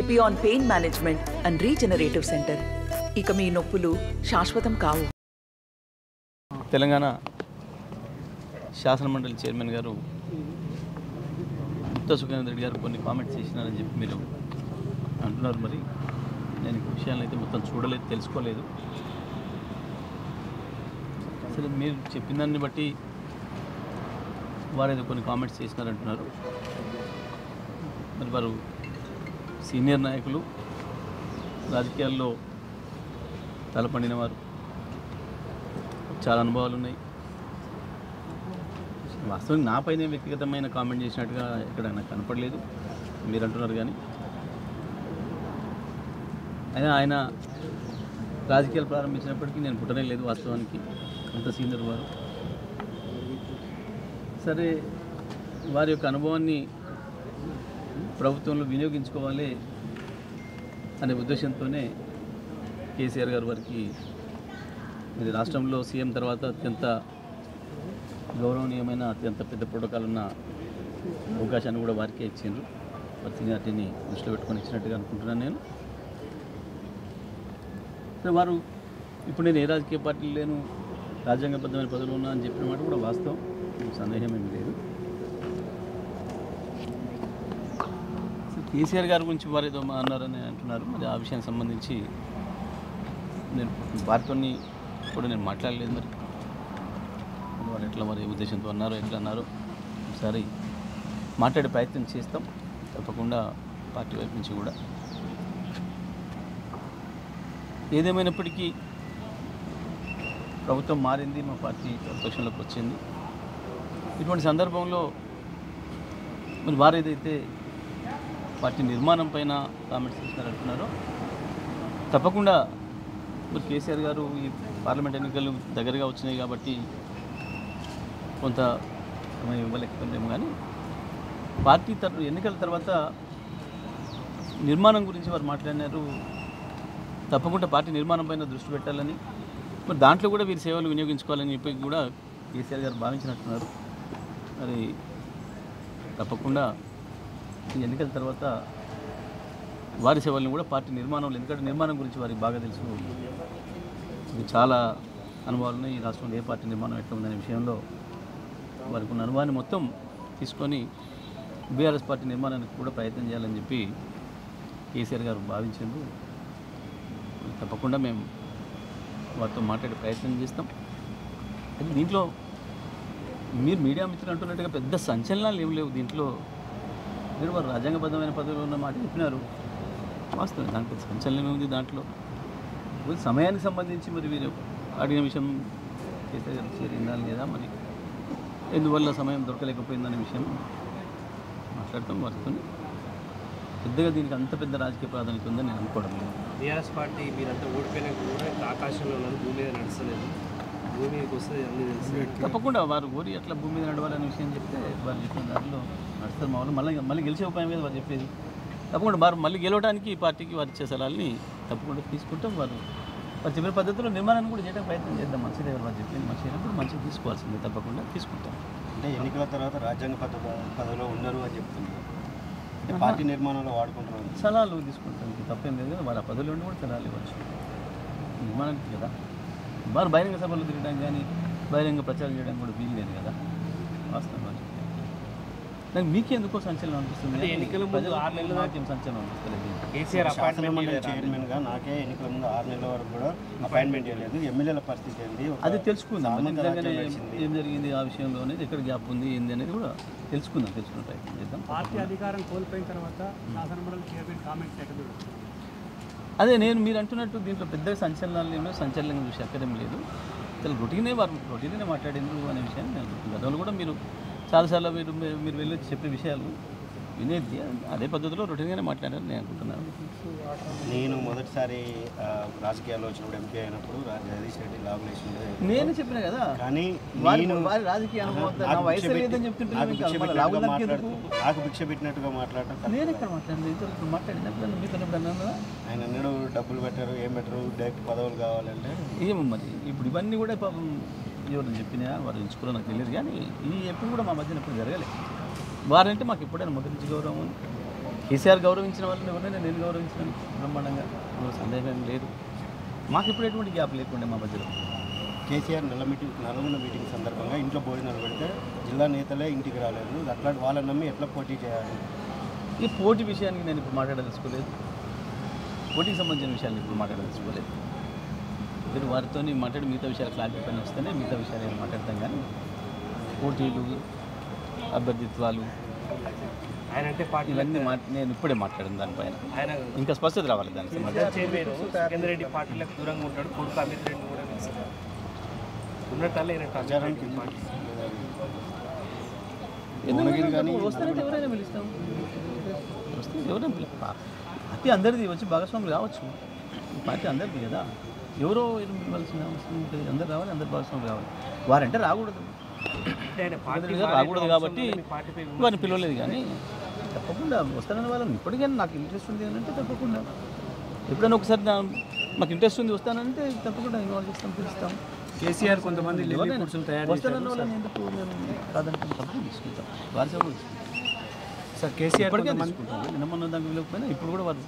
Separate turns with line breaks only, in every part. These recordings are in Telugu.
Epione pain management and regenerative centre. ఇక మీ నొప్పులు శాశ్వతం కావు.
తెలంగాణ శాసనమండలి చైర్మన్ గారు గుత్తా సుఖేందర్ రెడ్డి గారు కొన్ని కామెంట్స్ చేసినారని చెప్పి మీరు అంటున్నారు. మరి నేను ఈ విషయాలను అయితే మొత్తం చూడలేదు, తెలుసుకోలేదు. అసలు మీరు చెప్పిన దాన్ని బట్టి వారు ఏదో కొన్ని కామెంట్స్ చేసినారంటున్నారు. మరి వారు సీనియర్ నాయకులు, రాజకీయాల్లో తలపండిన వారు, చాలా అనుభవాలు ఉన్నాయి. వాస్తవం నాపైనే వ్యక్తిగతమైన కామెంట్ చేసినట్టుగా ఇక్కడ నాకు కనపడలేదు. మీరు అంటున్నారు కానీ ఆయన రాజకీయాలు ప్రారంభించినప్పటికీ నేను పుట్టనే లేదు. వాస్తవానికి అంత సీనియర్ వారు. సరే, వారి యొక్క అనుభవాన్ని ప్రభుత్వంలో వినియోగించుకోవాలి అనే ఉద్దేశంతోనే కేసీఆర్ గారు వారికి ఇది రాష్ట్రంలో సీఎం తర్వాత అత్యంత గౌరవనీయమైన, అత్యంత పెద్ద ప్రోటోకాల్ ఉన్న అవకాశాన్ని కూడా వారికే ఇచ్చిండ్రు. వారి సీనియారిటీని దృష్టిలో పెట్టుకొని ఇచ్చినట్టుగా అనుకుంటున్నాను నేను. వారు ఇప్పుడు నేను ఏ రాజకీయ పార్టీలు లేను, రాజ్యాంగబద్ధమైన పదవులు ఉన్నా అని చెప్పిన మాట కూడా వాస్తవం, సందేహం ఏమి లేదు. కేసీఆర్ గారి గురించి వారు ఏదో అన్నారని అంటున్నారు. మరి ఆ విషయానికి సంబంధించి నేను వారితో కూడా నేను మాట్లాడలేదు. మరి వారు ఎట్లా మరి ఏ ఉద్దేశంతో అన్నారో, ఎట్లా అన్నారో ఒకసారి మాట్లాడే ప్రయత్నం చేస్తాం తప్పకుండా పార్టీ వైపు నుంచి కూడా. ఏదేమైనప్పటికీ ప్రభుత్వం మారింది, మా పార్టీ ప్రతిపక్షంలోకి వచ్చింది. ఇటువంటి సందర్భంలో మరి వారు ఏదైతే పార్టీ నిర్మాణం పైన కామెంట్స్ చేసినారంటున్నారో తప్పకుండా మరి కేసీఆర్ గారు ఈ పార్లమెంట్ ఎన్నికలు దగ్గరగా వచ్చినాయి కాబట్టి కొంత సమయం ఇవ్వలేకపోయాము. కానీ పార్టీ ఎన్నికల తర్వాత నిర్మాణం గురించి వారు మాట్లాడినారు. తప్పకుండా పార్టీ నిర్మాణం పైన దృష్టి పెట్టాలని, మరి దాంట్లో కూడా వీరి సేవలు వినియోగించుకోవాలని చెప్పి కూడా కేసీఆర్ గారు భావించినట్టున్నారు. మరి తప్పకుండా ఈ ఎన్నికల తర్వాత వారి సేవలను కూడా పార్టీ నిర్మాణంలో, ఎందుకంటే నిర్మాణం గురించి వారికి బాగా తెలుసు, చాలా అనుభవాలు ఉన్నాయి. ఈ రాష్ట్రంలో ఏ పార్టీ నిర్మాణం ఎట్లా ఉందనే విషయంలో వారికి ఉన్న అనుభవాన్ని మొత్తం తీసుకొని బీఆర్ఎస్ పార్టీ నిర్మాణానికి కూడా ప్రయత్నం చేయాలని చెప్పి కేసీఆర్ గారు భావించారు. తప్పకుండా మేము వారితో మాట్లాడే ప్రయత్నం చేస్తాం. దీంట్లో మీరు మీడియా మిత్రులు అంటున్నట్టుగా పెద్ద సంచలనాలు ఏం లేవు. దీంట్లో మీరు వారు రాజ్యాంగబద్ధమైన పదవులు ఉన్న మాట చెప్పినారు. వాస్తవం దాంట్లో సంచలనం ఉంది. దాంట్లో సమయానికి సంబంధించి మరి వీరు అడిగిన విషయం కేసీఆర్ గారు చేరిందా లేదా, మరి ఎందువల్ల సమయం దొరకలేకపోయిందనే విషయం మాట్లాడతాం వారితో. పెద్దగా దీనికి అంత పెద్ద రాజకీయ ప్రాధాన్యత ఉందని నేను అనుకోవడం లేదు.
బీఆర్ఎస్ పార్టీ మీరంతా ఓడిపోయినా కూడా ఆకాశంలో ఉన్నది, భూమి మీద నడుస్తలేదు, భూమి మీదకి వస్తుంది అన్నీ తెలుసు.
తప్పకుండా వారు కోరి అట్లా భూమి మీద నడవాలనే విషయం చెప్తే వారు చెప్పిన దాంట్లో నడుస్తారు. మా వాళ్ళు మళ్ళీ గెలిచే ఉపాయం మీద వారు చెప్పేది. తప్పకుండా వారు మళ్ళీ గెలవడానికి ఈ పార్టీకి వారు ఇచ్చే సలహాలని తప్పకుండా తీసుకుంటాం. వారు చెప్పిన పద్ధతిలో నిర్మాణాన్ని కూడా చేయడానికి ప్రయత్నం చేద్దాం. మంచిదే వారు చెప్పింది మంచిగా మంచిగా తీసుకోవాల్సిందే, తప్పకుండా తీసుకుంటాం.
అంటే ఎన్నికల తర్వాత రాజ్యాంగ పదవిలో ఉన్నారు అని చెప్తున్నారు. పార్టీ నిర్మాణంలో వాడుకుంటున్నారు,
సలహాలు తీసుకుంటాం. తప్పేం లేదు కదా, వారు ఆ పదవిలో ఉండి కూడా సలహాలు ఇవ్వచ్చు నిర్మాణానికి కదా. వారు బహిరంగ సభలు తిరగడానికి కానీ బహిరంగ ప్రచారం చేయడానికి కూడా వీలు లేదు కదా. వాస్తవం నాకు మీకెందుకో సంచలనం అనిపిస్తుంది.
ఎన్నికల ముందు 6 నెలల
నాకేం సంచలనం అనిపిస్తలేదు.
కేసీఆర్
చైర్మన్గా నాకే ఎన్నికల ముందు 6 నెలల వరకు కూడా అపాయింట్మెంట్ చేయలేదు. ఎమ్మెల్యేల పరిస్థితి ఏంది
అది తెలుసుకుందాం. ఏం జరిగింది ఆ విషయంలో అనేది, ఎక్కడ గ్యాప్ ఉంది ఏంది అనేది కూడా తెలుసుకునే ప్రయత్నం చేద్దాం.
పార్టీ అధికారం కోల్పోయిన తర్వాత శాసనమండలి చైర్మన్ కామెంట్స్ ఎక్కడ
అదే మీరు అంటున్నట్టు దీంట్లో పెద్ద సంచలనాలు ఏమో సంచలనంగా చూసి అక్కడేం లేదు. అసలు రొటీనే మాట్లాడిండ్రు అనే విషయాన్ని నేను గతంలో కూడా మీరు చాలాసార్లు మీరు వెళ్ళి చెప్పే విషయాలు వినేది అదే పద్ధతిలో రొటీన్గానే మాట్లాడారని నేను అనుకుంటున్నాను.
నేను మొదటిసారి రాజకీయాల్లో వచ్చినప్పుడు ఎంపీ అయినప్పుడు జగదీష్ రెడ్డి లాభలేసి
నేను చెప్పిన కదా,
కానీ
వారి రాజకీయ అనుభవం వయసు లేదని చెప్తుంటే
నాకు భిక్ష పెట్టినట్టుగా మాట్లాడటం
నేను ఎక్కడ మాట్లాడలేదు. మాట్లాడినప్పుడు మీతో
ఆయన అన్నాడు డబ్బులు పెట్టారు, ఏం పెట్టరు, డైరెక్ట్ పదవులు కావాలంటే
ఏమో మరి. ఇప్పుడు ఇవన్నీ కూడా పాపం ఎవరు చెప్పినా వారు ఎంచుకున్నా నాకు తెలియదు. కానీ ఈ ఎప్పుడు కూడా మా మధ్యన ఎప్పుడు జరగలేదు. వారంటే మాకు ఎప్పుడైనా మొదటి నుంచి గౌరవం ఉంది. కేసీఆర్ గౌరవించిన వాళ్ళని ఎవరైనా నేను గౌరవించిన బ్రహ్మాండంగా సందేహం లేదు. మాకు ఇప్పుడు ఎటువంటి గ్యాప్ లేకుండే మా మధ్యలో.
కేసీఆర్ నల్గొండ మీటింగ్ సందర్భంగా ఇంట్లో భోజనాలు పెడితే జిల్లా నేతలే ఇంటికి రాలేదు. అట్లా వాళ్ళని నమ్మి ఎట్లా పోటీ చేయాలి?
ఈ పోటీ విషయానికి నేను ఇప్పుడు మాట్లాడదలుచుకోలేదు. పోటీకి సంబంధించిన విషయాలు ఇప్పుడు మాట్లాడదలుచుకోలేదు. మీరు వారితో మాట్లాడి మిగతా విషయాలు క్లారిటీ పైన వస్తేనే మిగతా విషయాలు ఏమైనా మాట్లాడతాం. కానీ పోటీలు, అభ్యర్థిత్వాలు
ఆయన అంటే పార్టీ
ఇవన్నీ నేను ఇప్పుడే మాట్లాడిన దానిపైన
ఆయన
ఇంకా స్పష్టత రావాలి దానికి సంబంధించి.
చైర్మన్ సుఖేందర్ రెడ్డి పార్టీలకు దూరంగా ఉంటాడు. కొడుకు అమిత్ రెడ్డి కూడా పిలుస్తారు. ఉన్నట్టు
వస్తానంటే ఎవరైనా పిలుస్తాం. వస్తే ఎవరైనా పార్టీ అందరిది వచ్చి భాగస్వాములు కావచ్చు. పార్టీ అందరిది కదా, ఎవరో పిలవాల్సిన అవసరం ఉంటుంది. అందరు రావాలి, అందరు భాగస్వాములు కావాలి. వారంటే రాకూడదు కాబట్టి వారిని పిలవలేదు. కానీ తప్పకుండా వస్తానని వాళ్ళని ఇప్పటికైనా నాకు ఇంట్రెస్ట్ ఉంది అని అంటే తప్పకుండా, ఎప్పుడైనా ఒకసారి మాకు ఇంట్రెస్ట్ ఉంది వస్తానంటే తప్పకుండా ఇన్వాల్వ్ చేస్తాం, పిలుస్తాం.
కేసీఆర్ కొంతమంది
వస్తానన్న వాళ్ళని ఎందుకు మేము కాదంటే తప్పకుండా తీసుకుంటాం. వారి సేవ
సార్ కేసీఆర్
ఇప్పటికే తీసుకుంటాం. నిన్న దానికి వెళ్ళకపోయినా ఇప్పుడు కూడా వారు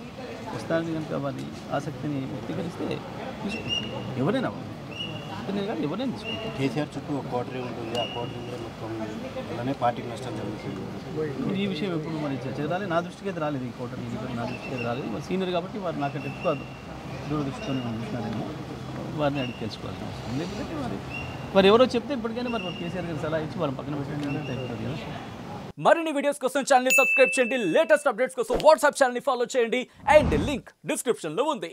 వస్తానని కనుక వారి ఆసక్తిని వ్యక్తీకరిస్తే తీసుకుంటాం. ఎవరైనా కానీ ఎవరైనా తీసుకుంటాం.
కేసీఆర్ చుట్టూ ఒక కోటరీ ఉంటుంది. ఆ కోటరీ కూడా మొత్తం అలానే పార్టీకి నష్టం జరుగుతుంది.
ఈ విషయం ఎప్పుడు మరి చర్చకు రాలేదు, నా దృష్టికి అయితే రాలేదు. ఈ కోటరీ నా దృష్టికి అయితే రాలేదు. మరి సీనియర్ కాబట్టి వారు నాకంటే ఎక్కువ దూరదృష్టితో చూసినారేమో, వారిని అడిగి తెలుసుకోవాల్సిన అవసరం లేకపోతే మరి ఎవరో చెప్తే ఇప్పటికైనా మరి కేసీఆర్ గారు సలహా ఇచ్చి వాళ్ళని పక్కన పెట్టండి అయిపోతుంది కదా.
మరిన్ని వీడియోస్ కోసం ఛానల్ ని సబ్స్క్రైబ్ చేయండి. లేటెస్ట్ అప్డేట్స్ కోసం వాట్సాప్ ఛానల్ ని ఫాలో చేయండి. అండ్ లింక్ డిస్క్రిప్షన్ లో ఉంది.